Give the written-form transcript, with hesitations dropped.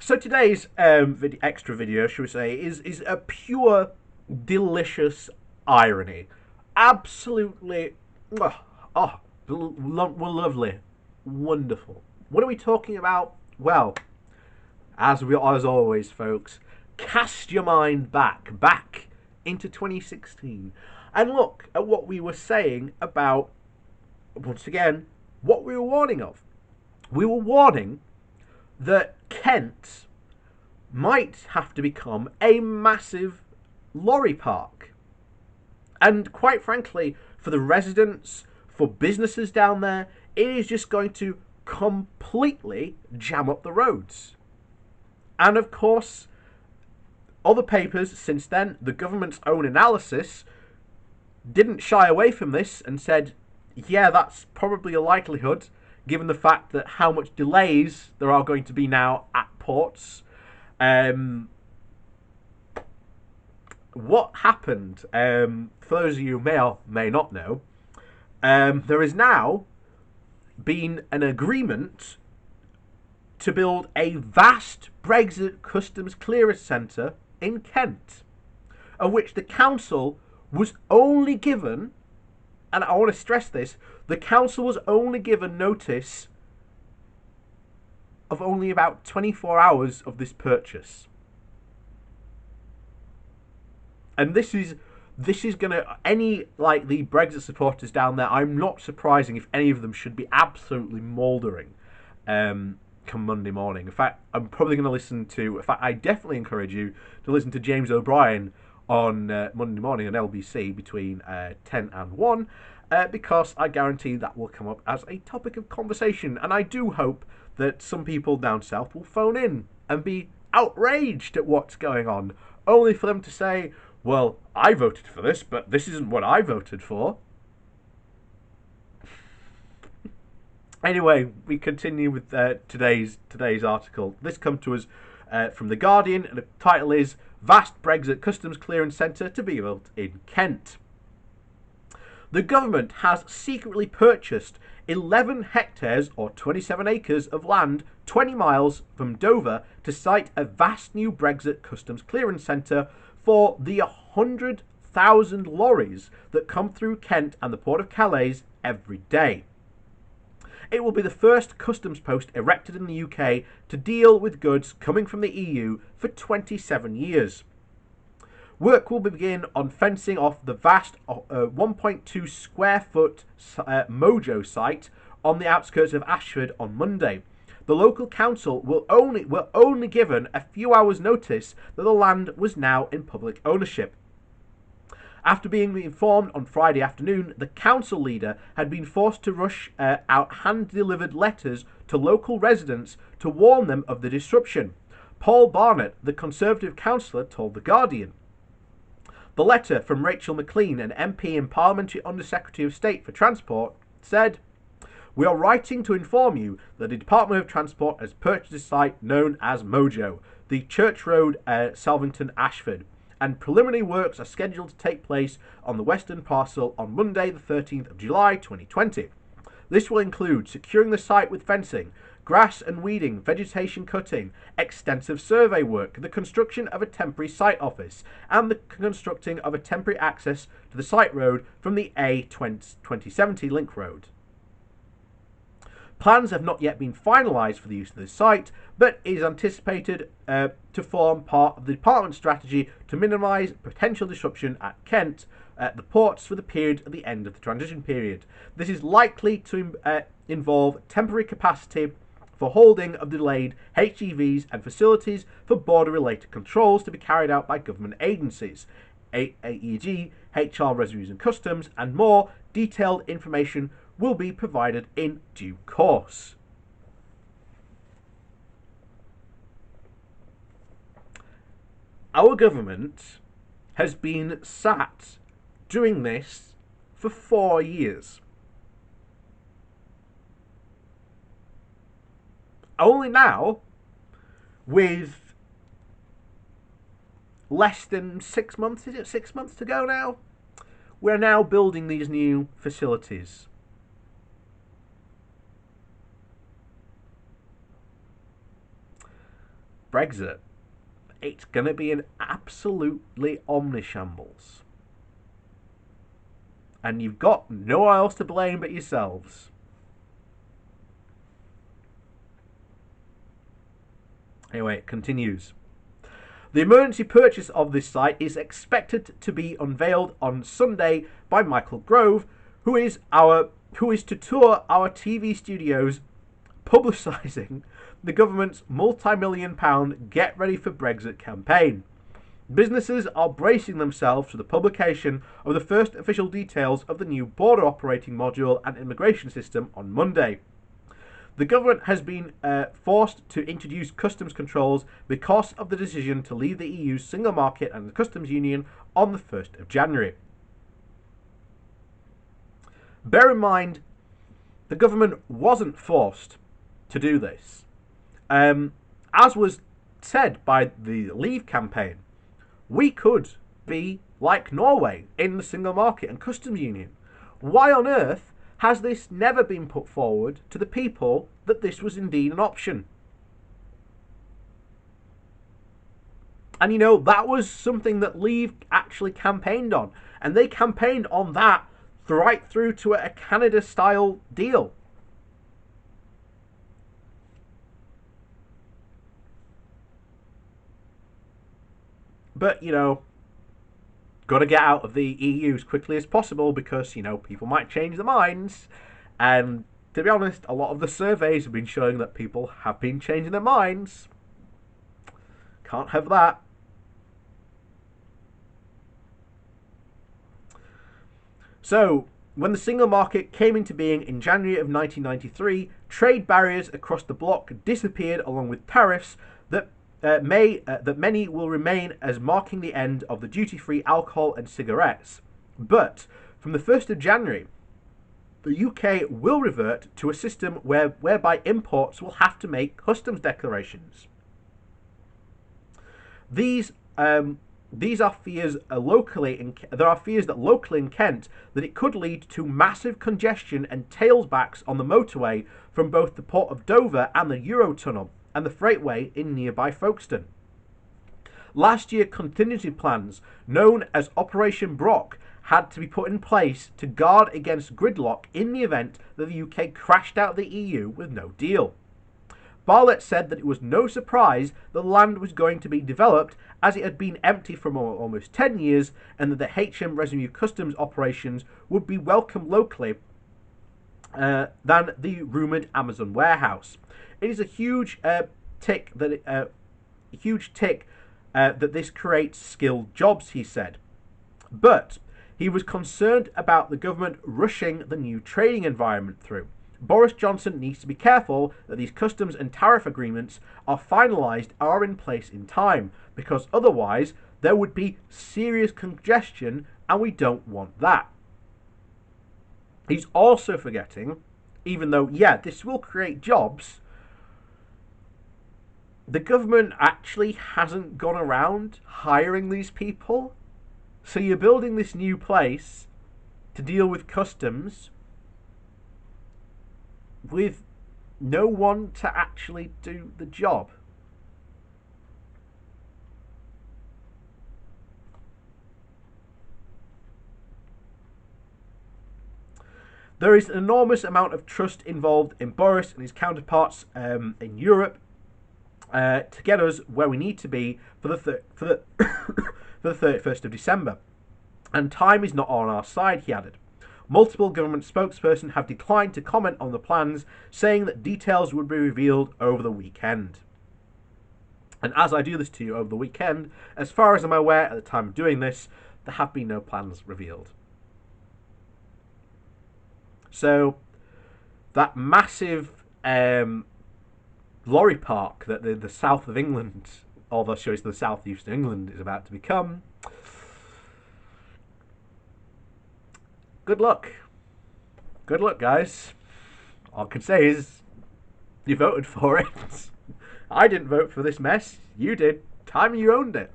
So today's extra video, shall we say, is a pure, delicious irony. Absolutely, oh, lovely, wonderful. What are we talking about? Well, as always, folks, cast your mind back into 2016, and look at what we were saying about, once again, what we were warning of. We were warning that Kent might have to become a massive lorry park. And quite frankly, for the residents, for businesses down there, it is just going to completely jam up the roads. And of course, other papers since then, the government's own analysis, didn't shy away from this and said, yeah, that's probably a likelihood, given the fact that how much delays there are going to be now at ports. What happened, for those of you who may or may not know, there has now been an agreement to build a vast Brexit customs clearance centre in Kent, of which the council was only given, and I want to stress this, the council was only given notice of only about 24 hours of this purchase. And this is gonna, any like the Brexit supporters down there, I'm not surprising if any of them should be absolutely mouldering come Monday morning. In fact, I'm probably going to listen to, in fact, I definitely encourage you to listen to James O'Brien on Monday morning on LBC between 10 and 1, because I guarantee that will come up as a topic of conversation. And I do hope that some people down south will phone in and be outraged at what's going on, only for them to say, well, I voted for this, but this isn't what I voted for. Anyway, we continue with today's article. This comes to us from The Guardian, and the title is Vast Brexit Customs Clearance Centre to be built in Kent. The government has secretly purchased 11 hectares or 27 acres of land 20 miles from Dover to site a vast new Brexit customs clearance centre for the 100,000 lorries that come through Kent and the Port of Calais every day. It will be the first customs post erected in the UK to deal with goods coming from the EU for 27 years. Work will begin on fencing off the vast 1.2 square foot Mojo site on the outskirts of Ashford on Monday. The local council were only given a few hours' notice that the land was now in public ownership. After being informed on Friday afternoon, the council leader had been forced to rush out hand-delivered letters to local residents to warn them of the disruption. Paul Barnett, the Conservative councillor, told The Guardian. The letter from Rachel Maclean, an MP and Parliamentary Under-Secretary of State for Transport, said, "We are writing to inform you that the Department of Transport has purchased a site known as Mojo, the Church Road, Salvington, Ashford, and preliminary works are scheduled to take place on the western parcel on Monday the 13th of July 2020. This will include securing the site with fencing, grass and weeding, vegetation cutting, extensive survey work, the construction of a temporary site office, and the constructing of a temporary access to the site road from the A2070 link road. Plans have not yet been finalised for the use of this site, but it is anticipated to form part of the department's strategy to minimise potential disruption at Kent at the ports for the period at the end of the transition period. This is likely to involve temporary capacity for holding of delayed HGVs and facilities for border-related controls to be carried out by government agencies, e.g. HR, Revenues and Customs, and more detailed information will be provided in due course." Our government has been sat doing this for 4 years. Only now, with less than 6 months, is it 6 months to go now? We're now building these new facilities. Brexit, it's going to be an absolutely omnishambles. And you've got no one else to blame but yourselves. Anyway, it continues. The emergency purchase of this site is expected to be unveiled on Sunday by Michael Grove, who is to tour our TV studios, publicising the government's multi-million-pound Get Ready for Brexit campaign. Businesses are bracing themselves for the publication of the first official details of the new border operating module and immigration system on Monday. The government has been forced to introduce customs controls because of the decision to leave the EU's single market and the customs union on the 1st of January. Bear in mind, the government wasn't forced to do this. As was said by the Leave campaign, we could be like Norway in the single market and customs union. Why on earth has this never been put forward to the people that this was indeed an option? And you know, that was something that Leave actually campaigned on. And they campaigned on that right through to a Canada-style deal. But, you know, got to get out of the EU as quickly as possible because, you know, people might change their minds. And to be honest, a lot of the surveys have been showing that people have been changing their minds. Can't have that. So, when the single market came into being in January of 1993, trade barriers across the bloc disappeared along with tariffs that many will remain as marking the end of the duty-free alcohol and cigarettes. But from the 1st of January, the UK will revert to a system whereby imports will have to make customs declarations. These are fears locally. There are fears that locally in Kent that it could lead to massive congestion and tailbacks on the motorway from both the Port of Dover and the Eurotunnel and the freightway in nearby Folkestone. Last year, contingency plans, known as Operation Brock, had to be put in place to guard against gridlock in the event that the UK crashed out of the EU with no deal. Bartlett said that it was no surprise that land was going to be developed as it had been empty for almost 10 years and that the HM Revenue Customs operations would be welcome locally than the rumoured Amazon warehouse. It is a huge tick that this creates skilled jobs, he said. But he was concerned about the government rushing the new trading environment through. Boris Johnson needs to be careful that these customs and tariff agreements are in place in time, because otherwise there would be serious congestion, and we don't want that. He's also forgetting, even though, yeah, this will create jobs, the government actually hasn't gone around hiring these people. So you're building this new place to deal with customs with no one to actually do the job. There is an enormous amount of trust involved in Boris and his counterparts in Europe to get us where we need to be for the 31st of December. And time is not on our side, he added. Multiple government spokespersons have declined to comment on the plans, saying that details would be revealed over the weekend. And as I do this to you over the weekend, as far as I'm aware at the time of doing this, there have been no plans revealed. So, that massive lorry park that the south of England, although shows the south east of England, is about to become. Good luck. Good luck, guys. All I can say is, you voted for it. I didn't vote for this mess. You did. Time you owned it.